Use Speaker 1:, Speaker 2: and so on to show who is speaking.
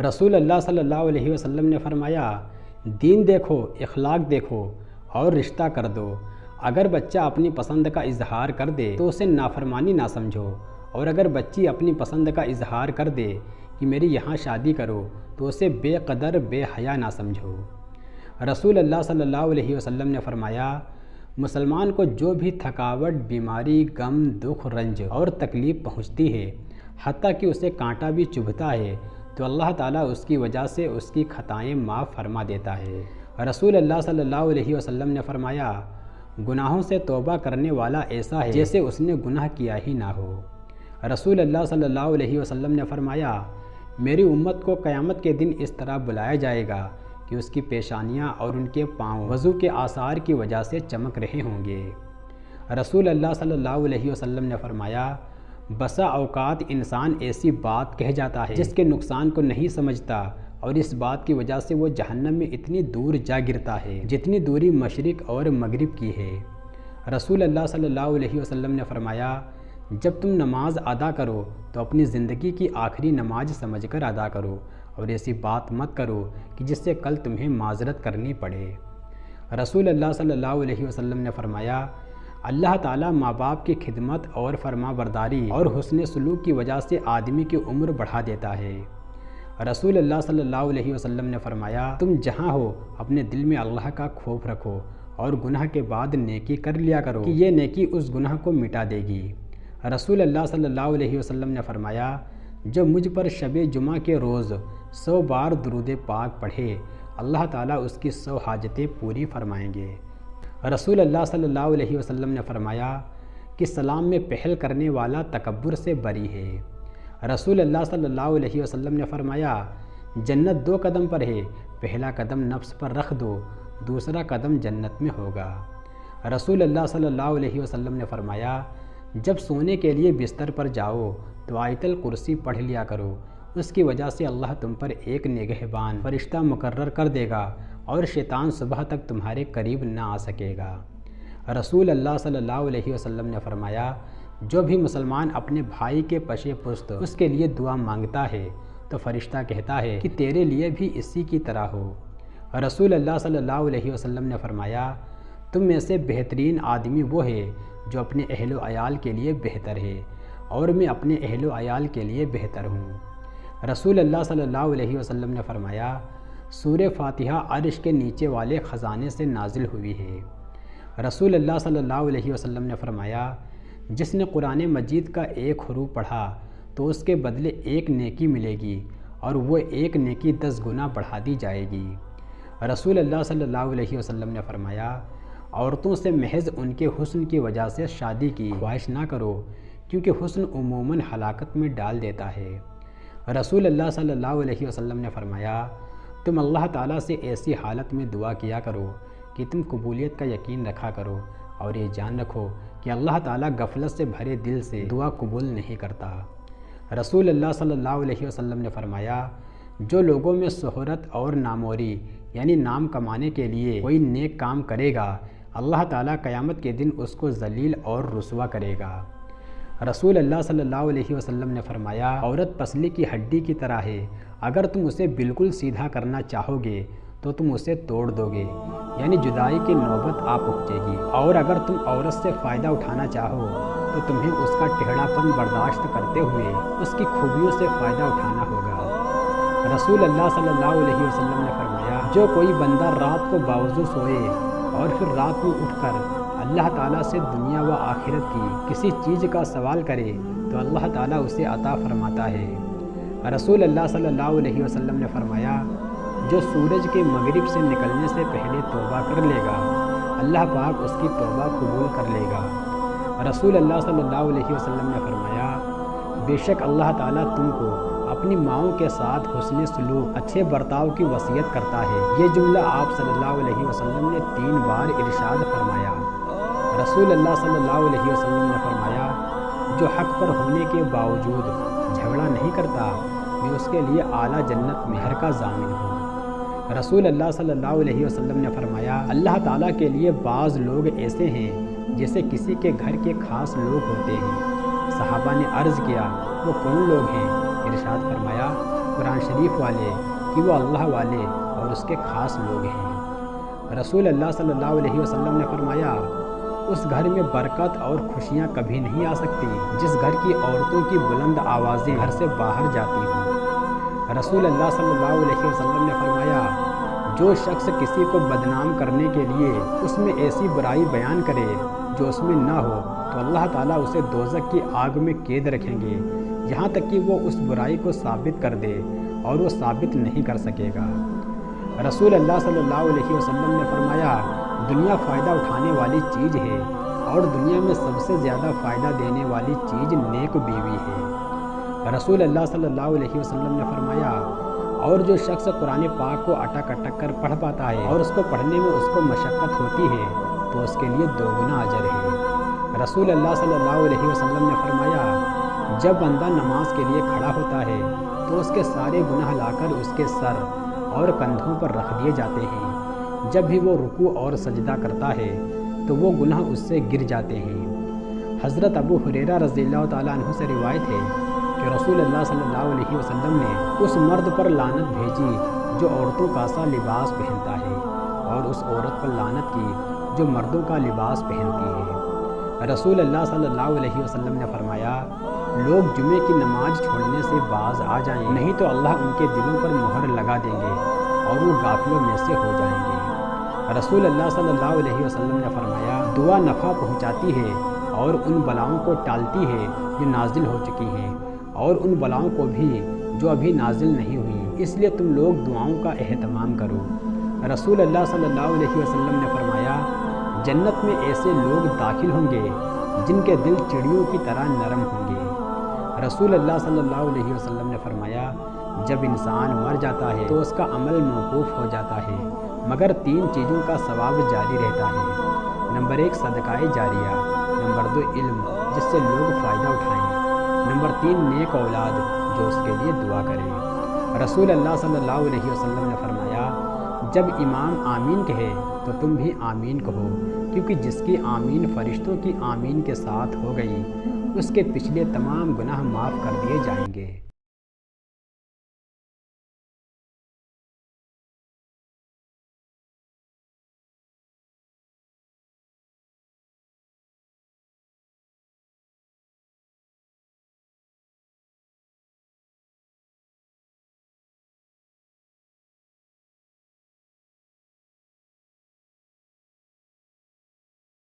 Speaker 1: رسول اللہ صلی اللہ علیہ وسلم نے فرمایا، دین دیکھو، اخلاق دیکھو اور رشتہ کر دو۔ اگر بچہ اپنی پسند کا اظہار کر دے تو اسے نافرمانی نہ سمجھو، اور اگر بچی اپنی پسند کا اظہار کر دے کہ میری یہاں شادی کرو تو اسے بے قدر بے حیا نہ سمجھو۔ رسول اللہ صلی اللہ علیہ وسلم نے فرمایا، مسلمان کو جو بھی تھکاوٹ، بیماری، غم، دکھ، رنج اور تکلیف پہنچتی ہے، حتیٰ کہ اسے کانٹا بھی چبھتا ہے، تو اللہ تعالیٰ اس کی وجہ سے اس کی خطائیں معاف فرما دیتا ہے۔ رسول اللہ صلی اللہ علیہ وسلم نے فرمایا، گناہوں سے توبہ کرنے والا ایسا ہے جیسے اس نے گناہ کیا ہی نہ ہو۔ رسول اللہ صلی اللہ علیہ وسلم نے فرمایا، میری امت کو قیامت کے دن اس طرح بلایا جائے گا کہ اس کی پیشانیاں اور ان کے پاؤں وضو کے آثار کی وجہ سے چمک رہے ہوں گے۔ رسول اللہ صلی اللہ علیہ وسلم نے فرمایا، بسا اوقات انسان ایسی بات کہہ جاتا ہے جس کے نقصان کو نہیں سمجھتا، اور اس بات کی وجہ سے وہ جہنم میں اتنی دور جا گرتا ہے جتنی دوری مشرق اور مغرب کی ہے۔ رسول اللہ صلی اللہ علیہ وسلم نے فرمایا، جب تم نماز ادا کرو تو اپنی زندگی کی آخری نماز سمجھ کر ادا کرو، اور ایسی بات مت کرو کہ جس سے کل تمہیں معذرت کرنی پڑے۔ رسول اللہ صلی اللہ علیہ وسلم نے فرمایا، اللہ تعالیٰ ماں باپ کی خدمت اور فرما برداری اور حسن سلوک کی وجہ سے آدمی کی عمر بڑھا دیتا ہے۔ رسول اللہ صلی اللہ علیہ وسلم نے فرمایا، تم جہاں ہو اپنے دل میں اللہ کا خوف رکھو اور گناہ کے بعد نیکی کر لیا کرو کہ یہ نیکی اس گناہ کو مٹا دے گی۔ رسول اللہ صلی اللہ علیہ وسلم نے فرمایا، جو مجھ پر شب جمعہ کے روز 100 بار درود پاک پڑھے، اللہ تعالیٰ اس کی 100 حاجتیں پوری فرمائیں گے۔ رسول اللہ صلی اللہ علیہ وسلم نے فرمایا کہ سلام میں پہل کرنے والا تکبر سے بری ہے۔ رسول اللہ صلی اللہ علیہ وسلم نے فرمایا، جنت 2 قدم پر ہے، پہلا قدم نفس پر رکھ دو، دوسرا قدم جنت میں ہوگا۔ رسول اللہ صلی اللہ علیہ وسلم نے فرمایا، جب سونے کے لیے بستر پر جاؤ تو آیت الکرسی پڑھ لیا کرو، اس کی وجہ سے اللہ تم پر ایک نگہبان فرشتہ مقرر کر دے گا اور شیطان صبح تک تمہارے قریب نہ آ سکے گا۔ رسول اللہ صلی اللہ علیہ وسلم نے فرمایا، جو بھی مسلمان اپنے بھائی کے پشے پشت اس کے لیے دعا مانگتا ہے تو فرشتہ کہتا ہے کہ تیرے لیے بھی اسی کی طرح ہو۔ رسول اللہ صلی اللہ علیہ وسلم نے فرمایا، تم میں سے بہترین آدمی وہ ہے جو اپنے اہل و عیال کے لیے بہتر ہے، اور میں اپنے اہل و عیال کے لیے بہتر ہوں۔ رسول اللہ صلی اللہ علیہ وسلم نے فرمایا، سورہ فاتحہ عرش کے نیچے والے خزانے سے نازل ہوئی ہے۔ رسول اللہ صلی اللہ علیہ وسلم نے فرمایا، جس نے قرآن مجید کا 1 حروف پڑھا تو اس کے بدلے 1 نیکی ملے گی، اور وہ 1 نیکی 10 گنا بڑھا دی جائے گی۔ رسول اللہ صلی اللہ علیہ وسلم نے فرمایا، عورتوں سے محض ان کے حسن کی وجہ سے شادی کی خواہش نہ کرو، کیونکہ حسن عموماً ہلاکت میں ڈال دیتا ہے۔ رسول اللہ صلی اللہ علیہ وسلم نے فرمایا، تم اللہ تعالیٰ سے ایسی حالت میں دعا کیا کرو کہ تم قبولیت کا یقین رکھا کرو، اور یہ جان رکھو کہ اللہ تعالیٰ غفلت سے بھرے دل سے دعا قبول نہیں کرتا۔ رسول اللہ صلی اللہ علیہ وسلم نے فرمایا، جو لوگوں میں شہرت اور ناموری یعنی نام کمانے کے لیے کوئی نیک کام کرے گا، اللہ تعالیٰ قیامت کے دن اس کو ذلیل اور رسوا کرے گا۔ رسول اللہ صلی اللہ علیہ وسلم نے فرمایا، عورت پسلی کی ہڈی کی طرح ہے، اگر تم اسے بالکل سیدھا کرنا چاہو گے تو تم اسے توڑ دو گے، یعنی جدائی کی نوبت آ پہنچے گی، اور اگر تم عورت سے فائدہ اٹھانا چاہو تو تمہیں اس کا ٹیڑھا پن برداشت کرتے ہوئے اس کی خوبیوں سے فائدہ اٹھانا ہوگا۔ رسول اللہ صلی اللہ علیہ وسلم نے فرمایا، جو کوئی بندہ رات کو باوضو سوئے اور پھر رات میں اٹھ کر اللہ تعالیٰ سے دنیا و آخرت کی کسی چیز کا سوال کرے تو اللہ تعالیٰ اسے عطا فرماتا ہے۔ رسول اللہ صلی اللہ علیہ وسلم نے فرمایا، جو سورج کے مغرب سے نکلنے سے پہلے توبہ کر لے گا، اللہ پاک اس کی توبہ قبول کر لے گا۔ رسول اللہ صلی اللہ علیہ وسلم نے فرمایا، بے شک اللہ تعالیٰ تم کو اپنی ماؤں کے ساتھ حسن سلوک، اچھے برتاؤ کی وصیت کرتا ہے۔ یہ جملہ آپ صلی اللہ علیہ وسلم نے 3 بار ارشاد فرمایا۔ رسول اللہ صلی اللہ علیہ وسلم نے فرمایا، جو حق پر ہونے کے باوجود جھگڑا نہیں کرتا، میں اس کے لیے اعلیٰ جنت مہر کا ضامن ہوں۔ رسول اللہ صلی اللہ علیہ وسلم نے فرمایا، اللہ تعالیٰ کے لیے بعض لوگ ایسے ہیں جیسے کسی کے گھر کے خاص لوگ ہوتے ہیں۔ صحابہ نے عرض کیا، وہ کون لوگ ہیں؟ ارشاد فرمایا، قرآن شریف والے کہ وہ اللہ والے اور اس کے خاص لوگ ہیں۔ رسول اللہ صلی اللہ علیہ وسلم نے فرمایا اس گھر میں برکت اور خوشیاں کبھی نہیں آ سکتی جس گھر کی عورتوں کی بلند آوازیں گھر سے باہر جاتی ہوں۔ رسول اللہ صلی اللہ علیہ وسلم نے فرمایا جو شخص کسی کو بدنام کرنے کے لیے اس میں ایسی برائی بیان کرے جو اس میں نہ ہو تو اللہ تعالیٰ اسے دوزخ کی آگ میں قید رکھیں گے یہاں تک کہ وہ اس برائی کو ثابت کر دے اور وہ ثابت نہیں کر سکے گا۔ رسول اللہ صلی اللہ علیہ وسلم نے فرمایا دنیا فائدہ اٹھانے والی چیز ہے اور دنیا میں سب سے زیادہ فائدہ دینے والی چیز نیک بیوی ہے۔ رسول اللہ صلی اللہ علیہ وسلم نے فرمایا اور جو شخص قرآن پاک کو اٹک اٹک کر پڑھ پاتا ہے اور اس کو پڑھنے میں اس کو مشقت ہوتی ہے تو اس کے لیے 2 گنا اجر ہے۔ رسول اللہ صلی اللہ علیہ وسلم نے فرمایا جب بندہ نماز کے لیے کھڑا ہوتا ہے تو اس کے سارے گناہ لا کر اس کے سر اور کندھوں پر رکھ دیے جاتے ہیں۔ جب بھی وہ رکوع اور سجدہ کرتا ہے تو وہ گناہ اس سے گر جاتے ہیں۔ حضرت ابو ہریرہ رضی اللہ تعالیٰ عنہ سے روایت ہے کہ رسول اللہ صلی اللہ علیہ وسلم نے اس مرد پر لعنت بھیجی جو عورتوں کا سا لباس پہنتا ہے اور اس عورت پر لعنت کی جو مردوں کا لباس پہنتی ہے۔ رسول اللہ صلی اللہ علیہ وسلم نے فرمایا لوگ جمعے کی نماز چھوڑنے سے باز آ جائیں نہیں تو اللہ ان کے دلوں پر مہر لگا دیں گے اور وہ غافلوں میں سے ہو جائیں گے۔ رسول اللہ صلی اللہ علیہ وسلم نے فرمایا دعا نفع پہنچاتی ہے اور ان بلاؤں کو ٹالتی ہے جو نازل ہو چکی ہیں اور ان بلاؤں کو بھی جو ابھی نازل نہیں ہوئیں، اس لیے تم لوگ دعاؤں کا اہتمام کرو۔ رسول اللہ صلی اللہ علیہ وسلم نے فرمایا جنت میں ایسے لوگ داخل ہوں گے جن کے دل چڑیوں کی طرح نرم ہوں گے۔ رسول اللہ صلی اللہ علیہ وسلم نے فرمایا جب انسان مر جاتا ہے تو اس کا عمل موقوف ہو جاتا ہے مگر 3 چیزوں کا ثواب جاری رہتا ہے۔ نمبر 1 صدقہ جاریہ، نمبر 2 علم جس سے لوگ فائدہ اٹھائیں، نمبر 3 نیک اولاد جو اس کے لیے دعا کرے۔ رسول اللہ صلی اللہ علیہ وسلم نے فرمایا جب امام آمین کہے تو تم بھی آمین کہو کیونکہ جس کی آمین فرشتوں کی آمین کے ساتھ ہو گئی اس کے پچھلے تمام گناہ معاف کر دیے جائیں گے۔